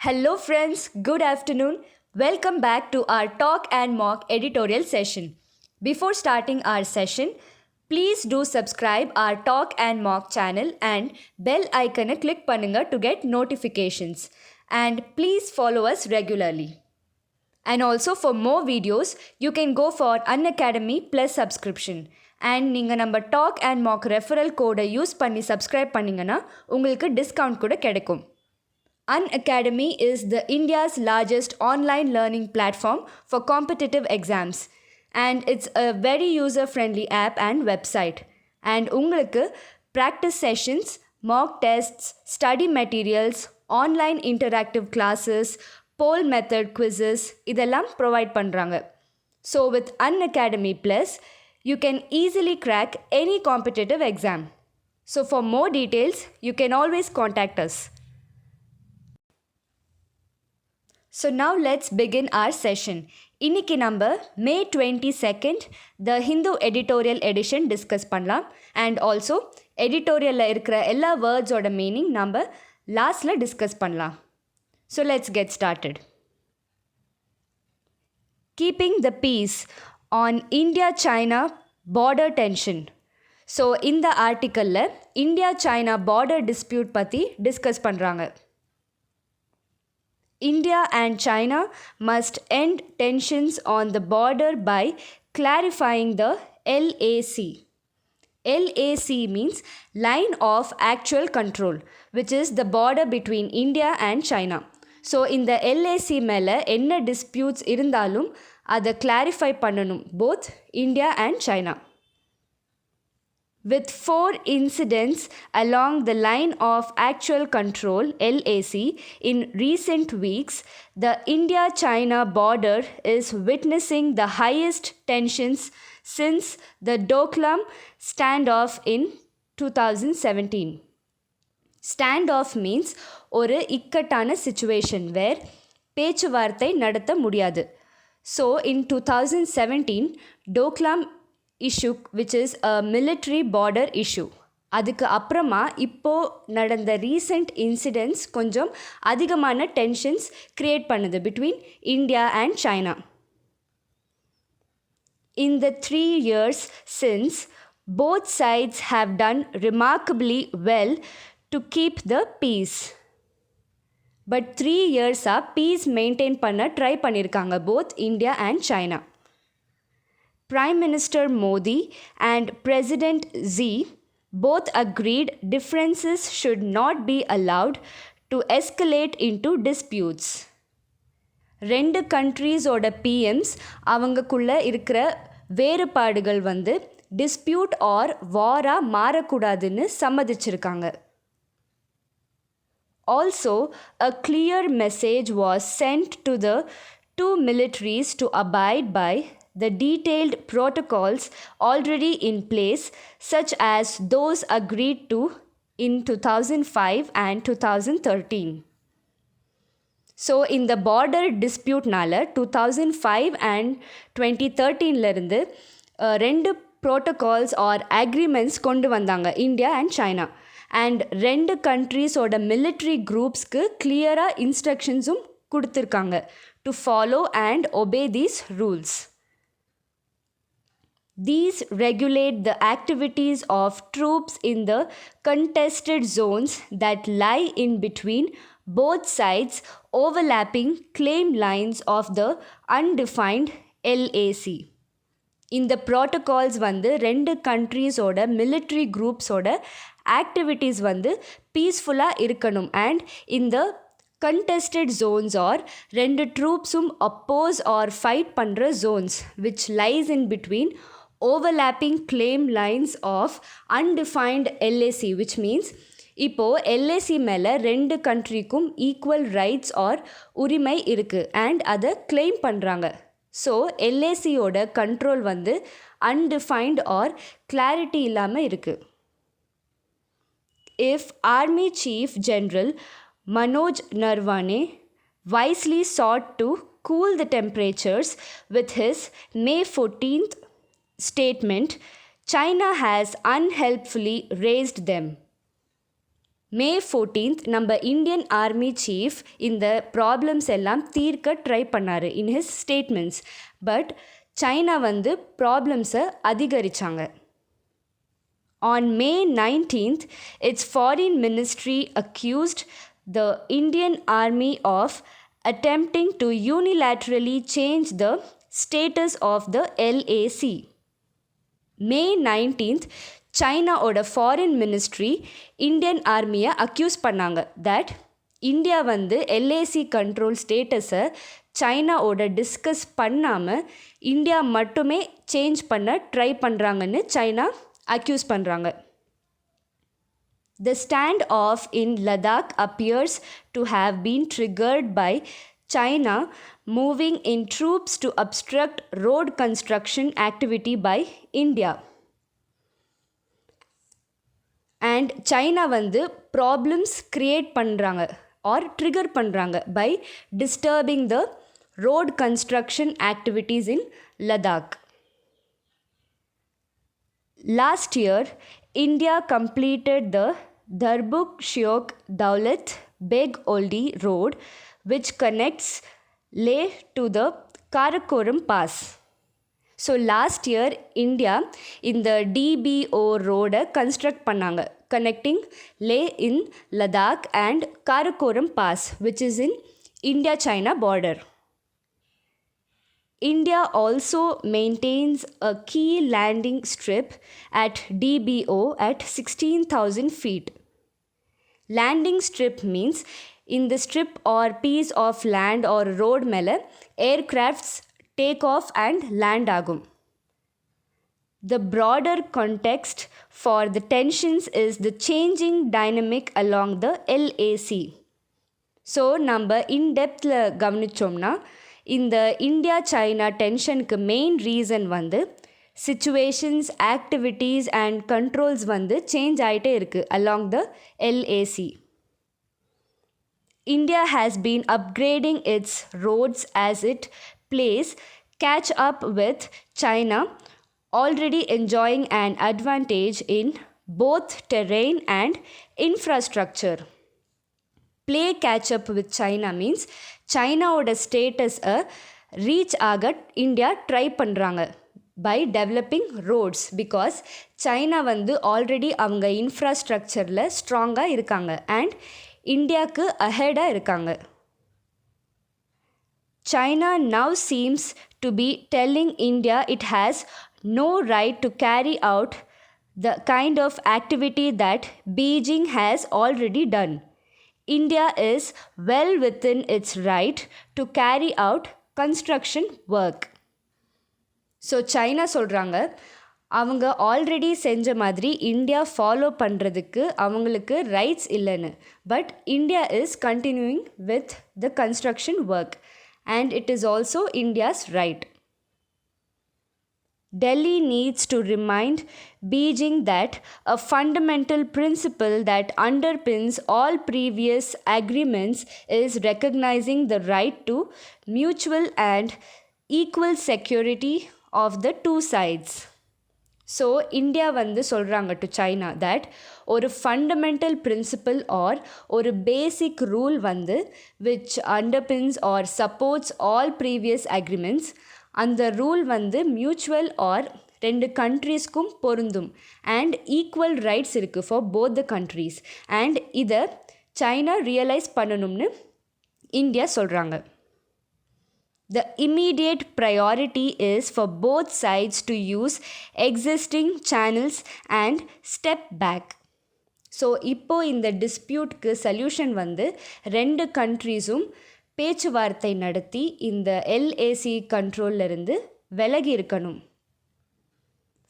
Hello, friends. Good afternoon. Welcome back to our Talk and Mock editorial session. Before starting our session, please do subscribe our Talk and Mock channel and bell icon click பண்ணுங்க to get notifications. And please follow us regularly. And also for more videos, you can go for Unacademy Plus subscription. And நீங்கள் நம்ம talk and Mach referral கோடை use பண்ணி subscribe பண்ணிங்கன்னா உங்களுக்கு discount கூட கிடைக்கும். Unacademy is the India's largest online learning platform for competitive exams, and it's a very user-friendly app and website. And உங்களுக்கு practice sessions, mock tests, study materials, online interactive classes, poll method quizzes இதெல்லாம் provide பண்றாங்க. So with Unacademy Plus, you can easily crack any competitive exam. So for more details, you can always contact us. So now let's begin our session. இன்னைக்கு நம்ம May 22nd The Hindu editorial edition discuss பண்ணலாம். And also editorialல இருக்கிற எல்லா வேர்ட்ஸோட meaning நம்ம லாஸ்ட்ல discuss பண்ணலாம். So let's get started. Keeping the peace on India-China border tension. So இந்த ஆர்டிக்கல்ல India-China border dispute பற்றி டிஸ்கஸ் பண்ணுறாங்க. India and China must end tensions on the border by clarifying the LAC. LAC means Line of Actual Control, which is the border between India and China. So in the LAC மேலே என்ன disputes இருந்தாலும் அதை clarify பண்ணணும் both India and China. With 4 incidents along the line of actual control LAC in recent weeks, the India-China border is witnessing the highest tensions since the Doklam standoff in 2017. Standoff means ஒரு இக்கட்டான situation where பேச்சுவார்த்தை நடத்த முடியாது. So in 2017, Doklam issue which is a military border issue. அதுக்கு அப்புறமா இப்போ நடந்த recent incidents கொஞ்சம் அதிகமான டென்ஷன்ஸ் கிரியேட் பண்ணுது between India and China. In the 3 years since, both sides have done remarkably well to keep the peace. But 3 years peace maintain பண்ண try பண்ணியிருக்காங்க both India and China. Prime Minister Modi and President Xi both agreed differences should not be allowed to escalate into disputes. ரெண்டு கண்ட்ரீஸோட பிஎம்ஸ் அவங்கக்குள்ளே இருக்கிற வேறுபாடுகள் dispute or வாராக மாறக்கூடாதுன்னு சம்மதிச்சிருக்காங்க. Also, a clear message was sent to the two militaries to abide by the detailed protocols already in place, such as those agreed to in 2005 and 2013. So in the border dispute நால 2005 and 2013ல இருந்து ரெண்டு protocols or agreements கொண்டு வந்தாங்க India and China. And ரெண்டு கண்ட்ரீஸோட military groupsக்கு கிளியராக இன்ஸ்ட்ரக்ஷன்ஸும் கொடுத்துருக்காங்க to follow and obey these rules. These regulate the activities of troops in the contested zones that lie in between both sides overlapping claim lines of the undefined LAC. இந்த protocols ரெண்டு கண்ட்ரீஸோட military groupஸோட activities பீஸ்ஃபுல்லாக இருக்கணும் and இந்த contested zones or ரெண்டு ட்ரூப்ஸும் oppose or fight பண்ணுற zones which lies in between overlapping claim lines of undefined LAC, which means இப்போ LAC மேலே ரெண்டு கண்ட்ரிக்கும் ஈக்குவல் ரைட்ஸ் ஆர் உரிமை இருக்குது அண்ட் அதை கிளைம் பண்ணுறாங்க. ஸோ LACயோட கண்ட்ரோல் undefined ஆர் கிளாரிட்டி இல்லாமல் இருக்குது. If Army Chief General Manoj Narwane wisely sought to cool the temperatures with his May 14th statement, China has unhelpfully raised them. May 14th நம்ம Indian army chief இந்த problems எல்லாம் தீர்க்க try பண்ணார் in his statements. But China வந்து ப்ராப்ளம்ஸை அதிகரித்தாங்க. On May 19th, its foreign ministry accused the Indian Army of attempting to unilaterally change the status of the LAC. May 19th, சைனாவோட foreign ministry Indian ஆர்மியை accuse பண்ணாங்க that India வந்து LAC control ஸ்டேட்டஸை சைனாவோட discuss பண்ணாமல் India மட்டுமே change பண்ண try பண்ணுறாங்கன்னு சைனா அக்யூஸ் பண்ணுறாங்க. The standoff in Ladakh appears to have been triggered by China moving in troops to obstruct road construction activity by India. And China வந்து problems create பண்ணுறாங்க or trigger பண்ணுறாங்க by disturbing the road construction activities in Ladakh. Last year, India completed the Darbuk-Shiok-Daulat Beg Oldi road, which connects Leh to the Karakoram Pass. So last year, India இந்த DBO ரோடை construct பண்ணாங்க connecting Leh in Ladakh and Karakoram Pass, which is in India-China border. India also maintains a key landing strip at DBO at 16,000 feet. Landing strip means in the strip or piece of land or road மேலே aircrafts take off and land ஆகும். The broader context for the tensions is the changing dynamic along the LAC. So நம்ம இன்டெப்த்தில் கவனித்தோம்னா இந்த India China டென்ஷனுக்கு main reason வந்து situations activities and controls வந்து change ஆகிட்டே இருக்குது along the LAC. India has been upgrading its roads as it plays catch up with China, already enjoying an advantage in both terrain and infrastructure. Play catch up with China means சைனாவோட ஸ்டேட்டஸை reach ஆக India try பண்ணுறாங்க by developing roads. Because China வந்து already அவங்க இன்ஃப்ராஸ்ட்ரக்சரில் ஸ்ட்ராங்காக இருக்காங்க and இந்தியாவுக்கு அஹெடாக இருக்காங்க. China now seems to be telling India it has no right to carry out the kind of activity that Beijing has already done. India is well within its right to carry out construction work. So China சொல்கிறாங்க அவங்க already செஞ்ச மாதிரி India follow பண்ணுறதுக்கு அவங்களுக்கு rights இல்லைன்னு. But India is continuing with the construction work and it is also India's right. Delhi needs to remind Beijing that a fundamental principle that underpins all previous agreements is recognizing the right to mutual and equal security of the two sides. So India வந்து சொல்கிறாங்க to China that ஒரு fundamental principle or ஒரு basic rule வந்து which underpins or supports all previous agreements, அந்த rule வந்து mutual or ரெண்டு கண்ட்ரீஸ்க்கும் பொருந்தும் அண்ட் ஈக்குவல் ரைட்ஸ் இருக்குது for both the countries. And இதை சைனா ரியலைஸ் பண்ணணும்னு இந்தியா சொல்கிறாங்க. The immediate priority is for both sides to use existing channels and step back. So இப்போது இந்த டிஸ்பியூட்க்கு சொல்யூஷன் வந்து ரெண்டு கண்ட்ரீஸும் பேச்சுவார்த்தை நடத்தி இந்த LAC கண்ட்ரோல்லிருந்து விலகி இருக்கணும்.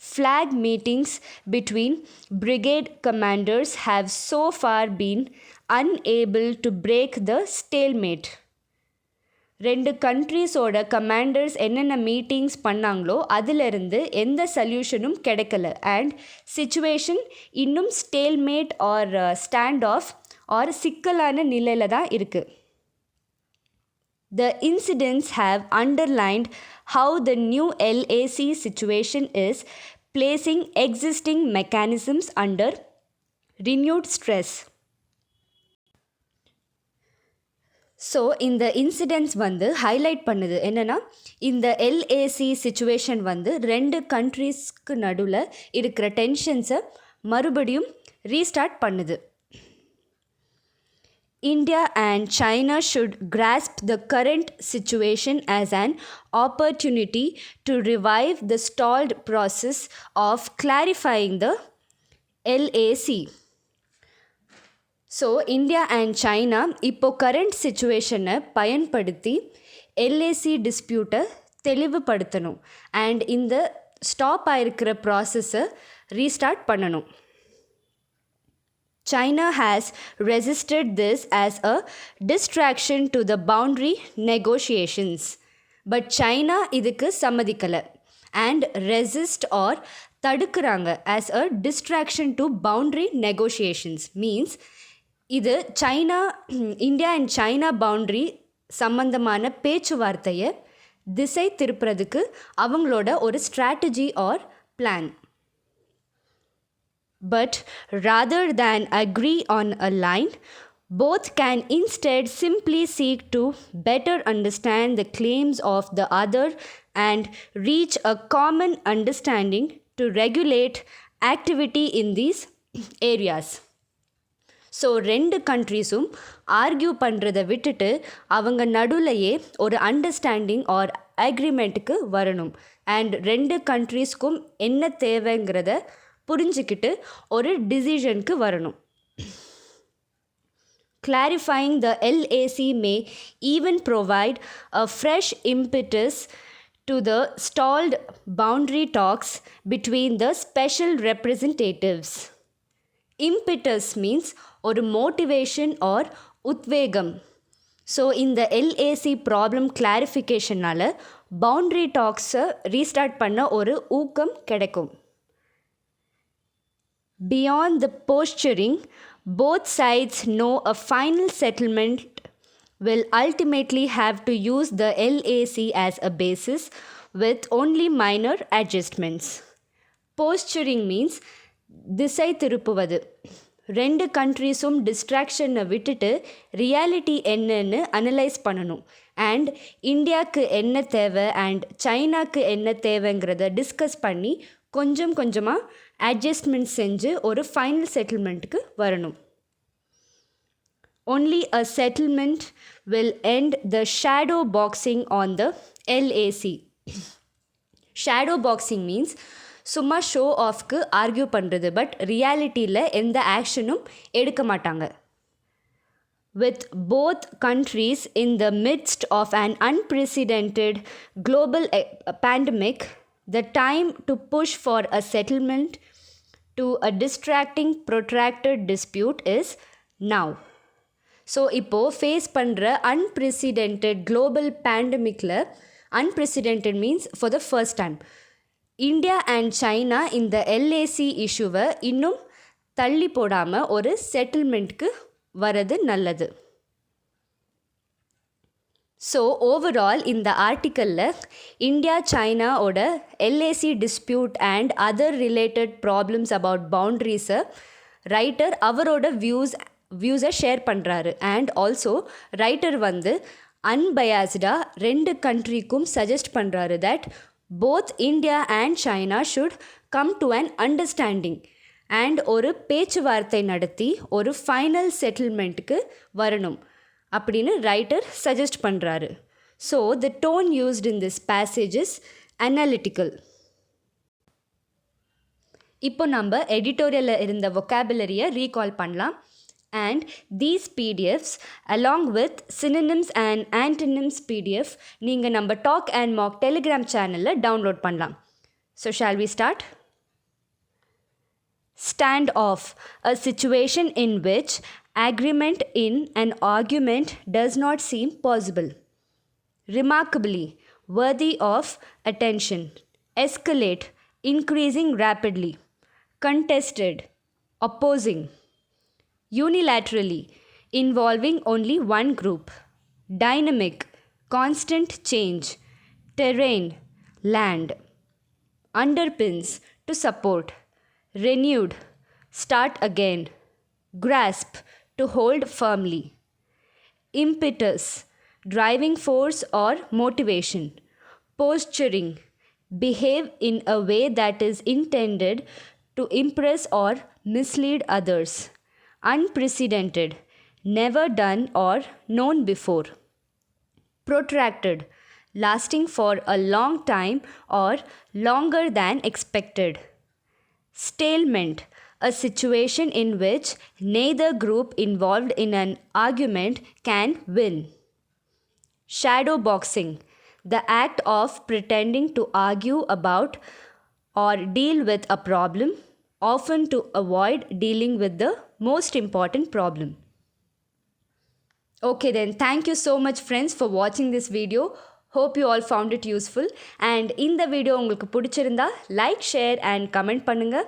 Flag meetings between brigade commanders have so far been unable to break the stalemate. ரெண்டு கண்ட்ரீஸோட கமாண்டர்ஸ் என்னென்ன மீட்டிங்ஸ் பண்ணாங்களோ அதிலிருந்து எந்த சொல்யூஷனும் கிடைக்கல அண்ட் சிச்சுவேஷன் இன்னும் stalemate or standoff or சிக்கலான நிலையில் தான் இருக்குது. The incidents have underlined how the new LAC situation is placing existing mechanisms under renewed stress. So இந்த இன்சிடென்ட்ஸ் வந்து ஹைலைட் பண்ணுது என்னென்னா, இந்த எல்ஏசி சிச்சுவேஷன் வந்து 2 கண்ட்ரீஸ்க்கு நடுவில் இருக்கிற டென்ஷன்ஸை மறுபடியும் ரீஸ்டார்ட் பண்ணுது. India and China should grasp the current situation as an opportunity to revive the stalled process of clarifying the LAC. So India and China இப்போ கரண்ட் சிச்சுவேஷனை பயன்படுத்தி எல்ஏசி டிஸ்பியூட்டை தெளிவுபடுத்தணும் அண்ட் இந்த ஸ்டாப் ஆகிருக்கிற ப்ராசஸை restart பண்ணணும். China has resisted this as a distraction to the boundary negotiations. But China இதுக்கு சம்மதிக்கலை and resist or தடுக்கிறாங்க as a distraction to boundary negotiations. Means இது India and China boundary சம்பந்தமான பேச்சுவார்த்தையை திசை திருப்புறதுக்கு அவங்களோட ஒரு strategy or plan. But rather than agree on a line, both can instead simply seek to better understand the claims of the other and reach a common understanding to regulate activity in these areas. So 2 கண்ட்ரீஸும் argue பண்ணுறதை விட்டுட்டு அவங்க நடுலையே ஒரு understanding R அக்ரிமெண்ட்டுக்கு வரணும் and 2 கண்ட்ரீஸ்க்கும் என்ன தேவைங்கிறத புரிஞ்சுக்கிட்டு ஒரு டிசிஷனுக்கு வரணும். Clarifying the LAC may even provide a fresh impetus to the stalled boundary talks between the special representatives. Impetus means ஒரு மோட்டிவேஷன் ஆர் உத்வேகம். ஸோ இந்த எல்ஏசி ப்ராப்ளம் கிளாரிஃபிகேஷனால் பவுண்ட்ரி டாக்ஸை ரீஸ்டார்ட் பண்ண ஒரு ஊக்கம் கிடைக்கும். Beyond the posturing, both sides know a final settlement will ultimately have to use the LAC as a basis with only minor adjustments. Posturing means திசை திருப்புவது. 2 கண்ட்ரீஸும் டிஸ்ட்ராக்ஷனை விட்டுட்டு reality என்னன்னு analyse பண்ணணும் and இந்தியாவுக்கு என்ன தேவை அண்ட் சைனாக்கு என்ன தேவைங்கிறத டிஸ்கஸ் பண்ணி கொஞ்சம் கொஞ்சமாக அட்ஜஸ்ட்மெண்ட் செஞ்சு ஒரு ஃபைனல் செட்டில்மெண்ட்டுக்கு வரணும். Only a settlement will end the shadow boxing on the LAC. Shadow boxing means சும்மா ஷோ ஆஃப்க்கு ஆர்கியூ பண்ணுறது, பட் ரியாலிட்டியில் எந்த ஆக்ஷனும் எடுக்க மாட்டாங்க. With both countries in the midst of an unprecedented global pandemic, the time to push for a settlement to a distracting protracted dispute is now. So இப்போது face பண்ணுற unprecedented global பேண்டமிக்கில், unprecedented means for the first time, India and China இந்த LAC இஷ்யூவை இன்னும் தள்ளி போடாமல் ஒரு செட்டில்மெண்ட்க்கு வரது நல்லது. ஸோ ஓவரால் இந்த ஆர்டிக்கலில் இந்தியா சைனாவோட LAC dispute and other related problems about பவுண்ட்ரிஸை ரைட்டர் அவரோட வியூஸை ஷேர் பண்ணுறாரு. அண்ட் ஆல்சோ ரைட்டர் வந்து அன்பயாஸ்டாக 2 கண்ட்ரிக்கும் சஜஸ்ட் பண்ணுறாரு that both India and China should come to an understanding and ஒரு பேச்சுவார்த்தை நடத்தி ஒரு ஃபைனல் செட்டில்மெண்ட்டுக்கு வரணும் அப்படின்னு ரைட்டர் சஜஸ்ட் பண்ணுறாரு. So the tone used in this passage is analytical. இப்போ நம்ம எடிட்டோரியலில் இருந்த vocabulary-யை ரீகால் பண்ணலாம். And these PDFs along with synonyms and antonyms PDF நீங்கள் நம்ம டாக் அண்ட் மாக் டெலிகிராம் சேனலில் டவுன்லோட் பண்ணலாம். So shall we start? Stand off, a situation in which agreement in an argument does not seem possible. Remarkably, worthy of attention, escalate, increasing rapidly, contested, opposing, unilaterally, involving only one group, dynamic, constant change, terrain, land, underpins, to support, renewed, start again, grasp, to hold firmly, impetus, driving force or motivation. Posturing, behave in a way that is intended to impress or mislead others. Unprecedented, never done or known before. Protracted, lasting for a long time or longer than expected. Stalemate, a situation in which neither group involved in an argument can win. Shadow boxing, the act of pretending to argue about or deal with a problem, often to avoid dealing with the most important problem. Okay, then, thank you so much, friends, for watching this video. Hope you all found it useful. And இந்த video உங்களுக்கு பிடிச்சிருந்தா like share and comment பண்ணுங்க.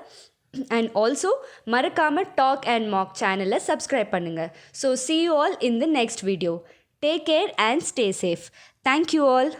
And also மறக்காம talk and Mach சேனலை subscribe பண்ணுங்க. So see you all in the next video. Take care and stay safe. Thank you all.